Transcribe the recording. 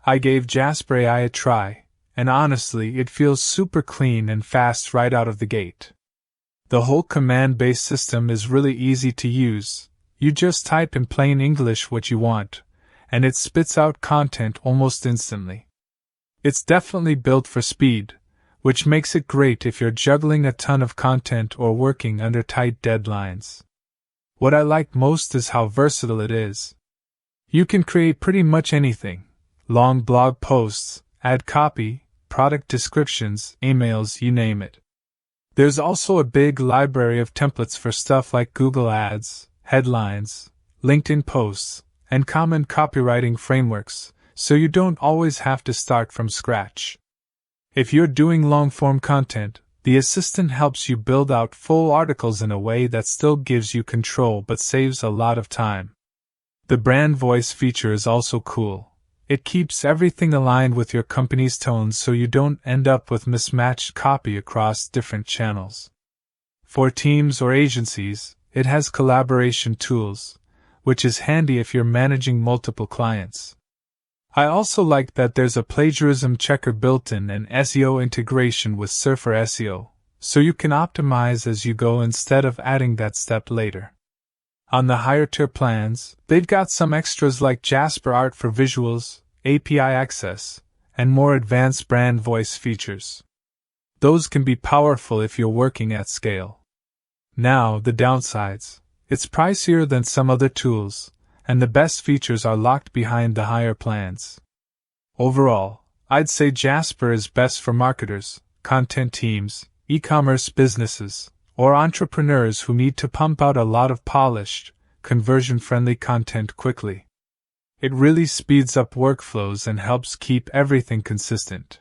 I gave Jasper AI a try, and honestly, it feels super clean and fast right out of the gate. The whole command-based system is really easy to use. You just type in plain English what you want, and it spits out content almost instantly. It's definitely built for speed, which makes it great if you're juggling a ton of content or working under tight deadlines. What I like most is how versatile it is. You can create pretty much anything: long blog posts, add copy, product descriptions, emails, you name it. There's also a big library of templates for stuff like Google Ads, headlines, LinkedIn posts, and common copywriting frameworks, so you don't always have to start from scratch. If you're doing long-form content, the assistant helps you build out full articles in a way that still gives you control but saves a lot of time. The brand voice feature is also cool. It keeps everything aligned with your company's tone so you don't end up with mismatched copy across different channels. For teams or agencies, it has collaboration tools, which is handy if you're managing multiple clients. I also like that there's a plagiarism checker built in and SEO integration with Surfer SEO, so you can optimize as you go instead of adding that step later. On the higher tier plans, they've got some extras like Jasper Art for visuals, API access, and more advanced brand voice features. Those can be powerful if you're working at scale. Now, the downsides. It's pricier than some other tools, and the best features are locked behind the higher plans. Overall, I'd say Jasper is best for marketers, content teams, e-commerce businesses, or entrepreneurs who need to pump out a lot of polished, conversion-friendly content quickly. It really speeds up workflows and helps keep everything consistent.